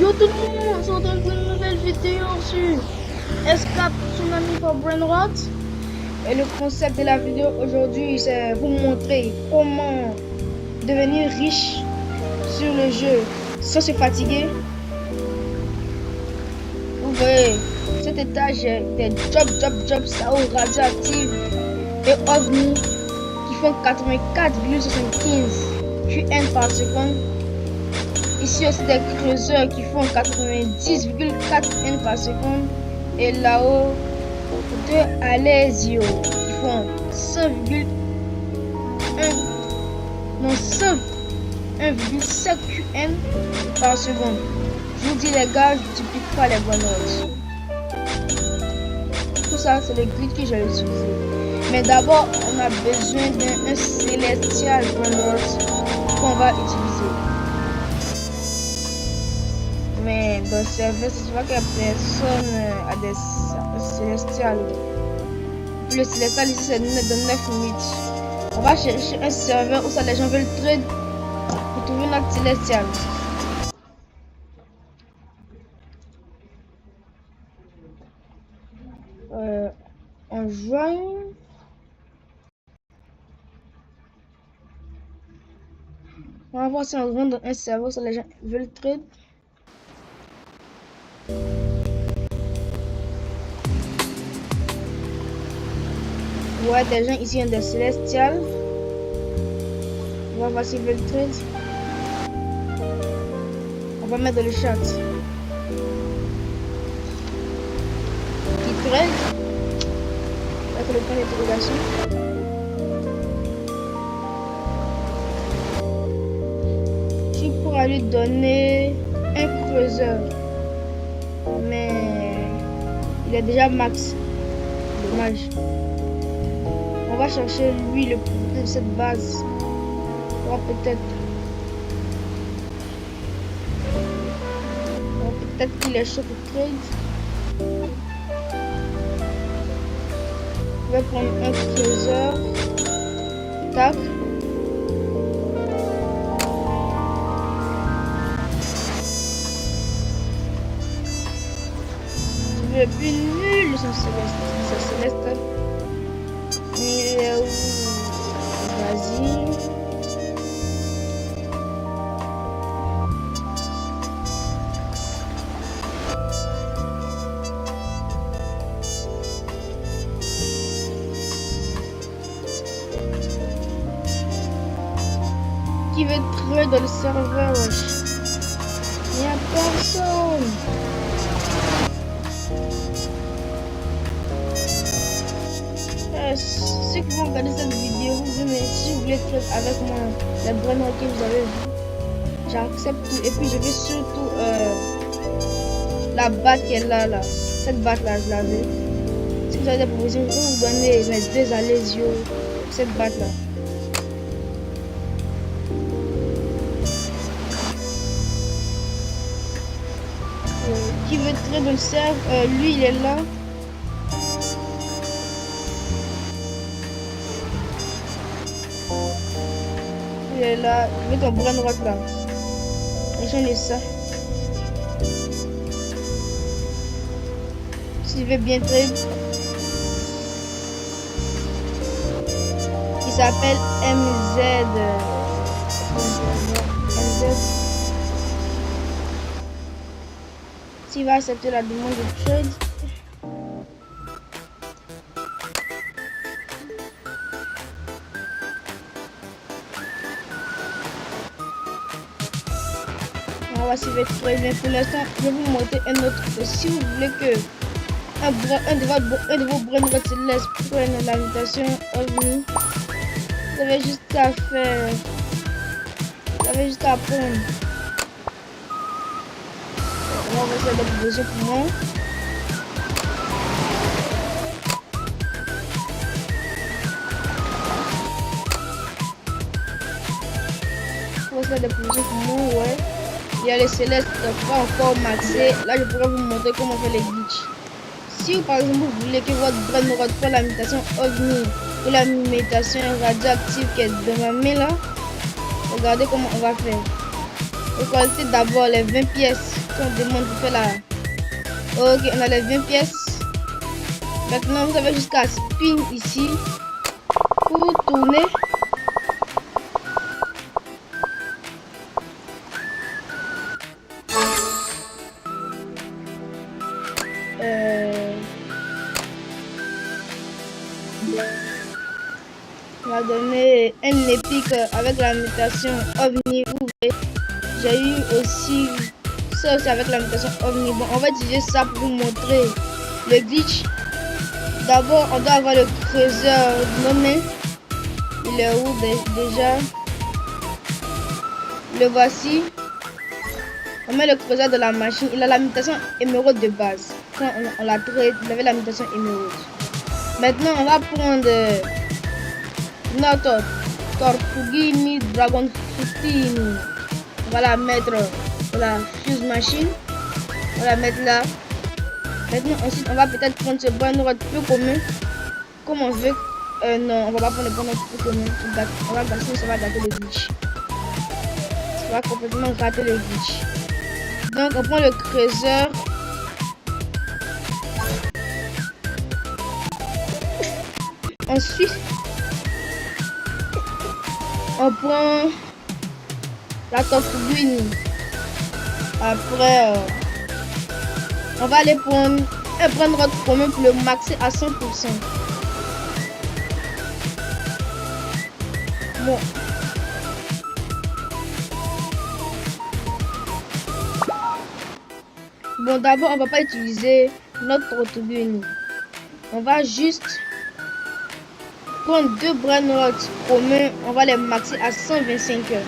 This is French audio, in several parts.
Yo tout le monde, on se retrouve pour une nouvelle vidéo sur S4 Tsunami for Brainrot. Et le concept de la vidéo aujourd'hui, c'est vous montrer comment devenir riche sur le jeu sans se fatiguer. Vous voyez, cet étage des job sao radioactifs et ovnis qui font 84,75 QN par seconde. Ici aussi des creuseurs qui font 90,4 N par seconde. Et là-haut, deux Alesio qui font 1,7 QN par seconde. Je vous dis les gars, je ne duplique pas les bonnes notes. Tout ça, c'est le grid que j'ai utilisé. Mais d'abord, on a besoin d'un Celestial Brainrot qu'on va utiliser. Mais dans le serveur, c'est souvent que personne a des célestials. Le célestial ici, c'est de 9 minutes. On va chercher un serveur où ça les gens veulent trade pour trouver notre célestial. On joint. On va voir si on rentre dans un serveur où ça les gens veulent trade. Ouais, des gens ici ont des célestials. On va voir s'ils veulent trade. On va mettre dans le chat. Qui trade? Avec le point d'interrogation. Tu pourras lui donner un creuseur. Mais il est déjà max. Dommage. On va chercher lui le propriétaire de cette base. On va peut-être qu'il est chaud pour trade. Je vais prendre un creuseur. Tac. Je veux plus nul son céleste. Il est où? Vas-y. Qui veut trouver dans le serveur, wesh? Il n'y a personne. Ceux qui vont regarder cette vidéo, si vous voulez trade avec moi, les brainrots que vous avez vu, j'accepte tout. Et puis je vais surtout la batte qui est là. Cette batte là, je l'avais. Si vous avez des propositions, je vais vous donner mes deux Alesio, cette batte là. Qui veut trade dans le serveur, lui il est là. Il est là, mets ton brainrot là. J'en ça. Si tu veux bien trade, il s'appelle MZ. S'il va accepter la demande de trade, on va s'y faire très bien. Pour l'instant, je vais vous montrer un autre. Si vous voulez que un de vos brainrots célestes prenne l'invitation OVNI, vous avez juste à faire. Vous avez juste à prendre. On va faire des propositions pour moi. On va faire des propositions pour moi, ouais. Il y a les célestes pas encore maxés. Là, je pourrais vous montrer comment faire les glitches. Si par exemple vous voulez que votre brainrot fasse la mutation OVNI ou la mutation radioactive qui est dans ma main là, regardez comment on va faire. récolter d'abord les 20 pièces qu'on demande pour faire la... Ok, on a les 20 pièces. Maintenant, vous avez jusqu'à spin ici pour tourner. On va donner un épique avec la mutation OVNI. J'ai eu aussi ça aussi avec la mutation OVNI. Bon, on va utiliser ça pour vous montrer le glitch. D'abord, on doit avoir le creuseur nommé. Il est où déjà? Le voici. On met le creuseur de la machine. Il a la mutation émeraude de base. Quand on l'a traité, il avait la mutation émeraude. Maintenant, on va prendre notre Tortuguini Dragon Fruitini. On va la mettre dans la fuse machine. On va la mettre là. Maintenant, ensuite, on va peut-être prendre ce bras noir peu commun. Comme on veut. Non, on va pas prendre le bras noir peu commun. On va gâter, ça va gâter le glitch. Ça va complètement gâter le glitch. Donc, on prend le creuseur. Ensuite, on prend la tortue. Après, on va aller prendre notre commun pour le maxer à 100%. Bon. Bon, d'abord, on va pas utiliser notre tortue. On va juste prendre 2 bras noirs communs. On va les maxer à 125 heures.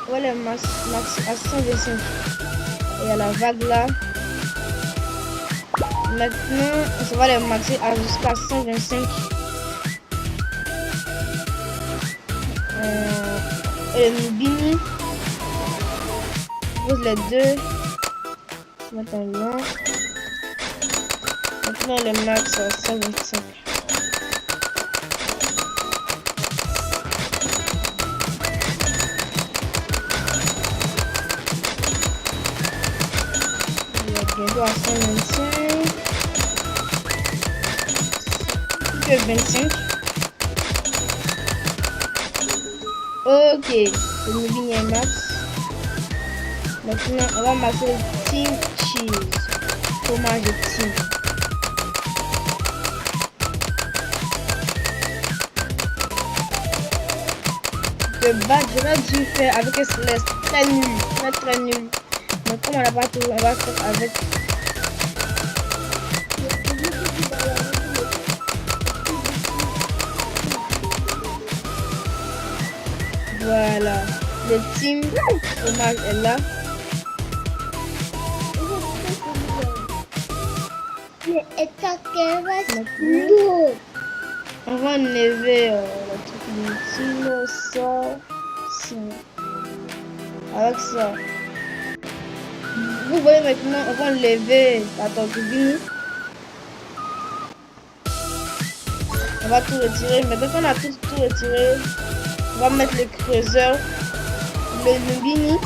On va les maxer à 125. Il y a la vague là. Maintenant, on va les maxer jusqu'à 125. Et le Nubini. Pose les deux. Maintenant, le max à 125. Bientôt à 125. Plus que 25. Ok, le Nubini est max. Maintenant, on va masser le Team Cheese. Fromage de Team. Le bas, j'aurais dû faire avec un Céleste. Très nul. Très nul. Mais comme on n'a pas tout, on va faire avec. Voilà. Le team fromage est là. On va enlever le truc ça. Avec ça. Vous voyez maintenant, on va enlever la tortue. On va tout retirer. Maintenant qu'on a tout retiré, on va mettre le creuseur, le Nubini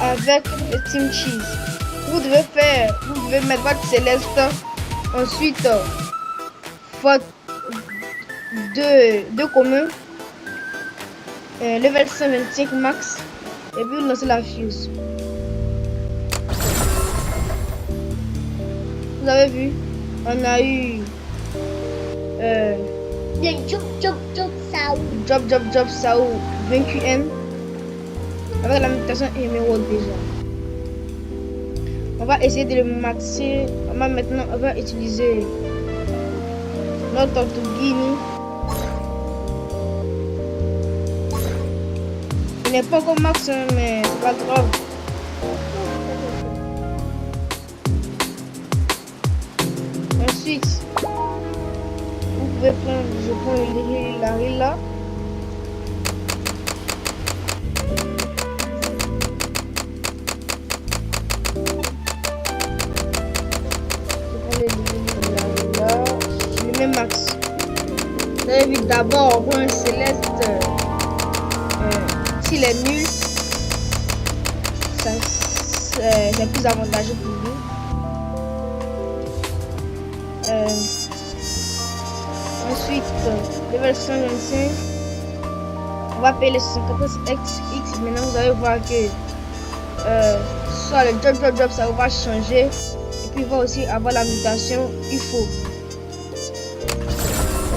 avec le Team Cheese. Vous devez mettre votre Céleste. Ensuite, votre deux communs, level 125 max, et puis vous lancez la fuse. Vous avez vu, on a eu Job Sao 20QM avec la mutation émeraude déjà. On va essayer de le maxer. On va utiliser notre Tortuguini. Il n'est pas encore max, mais pas grave. Ensuite, vous pouvez prendre, je prends la riz là. Je le mets max. avez vu d'abord pour un céleste, s'il est nul, c'est plus avantageux pour vous. Ensuite, level 125, on va payer les 74x. Maintenant, vous allez voir que soit le drop, ça va changer. Et puis, il va aussi avoir la mutation UFO.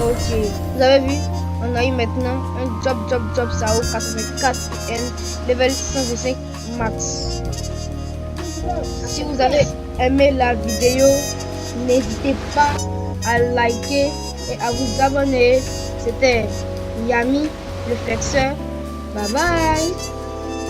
Ok, vous avez vu, on a eu maintenant un drop, ça vaut 84 N, level 125 max. Si vous avez aimé la vidéo, n'hésitez pas à liker et à vous abonner. C'était Yami, le flexeur. Bye bye.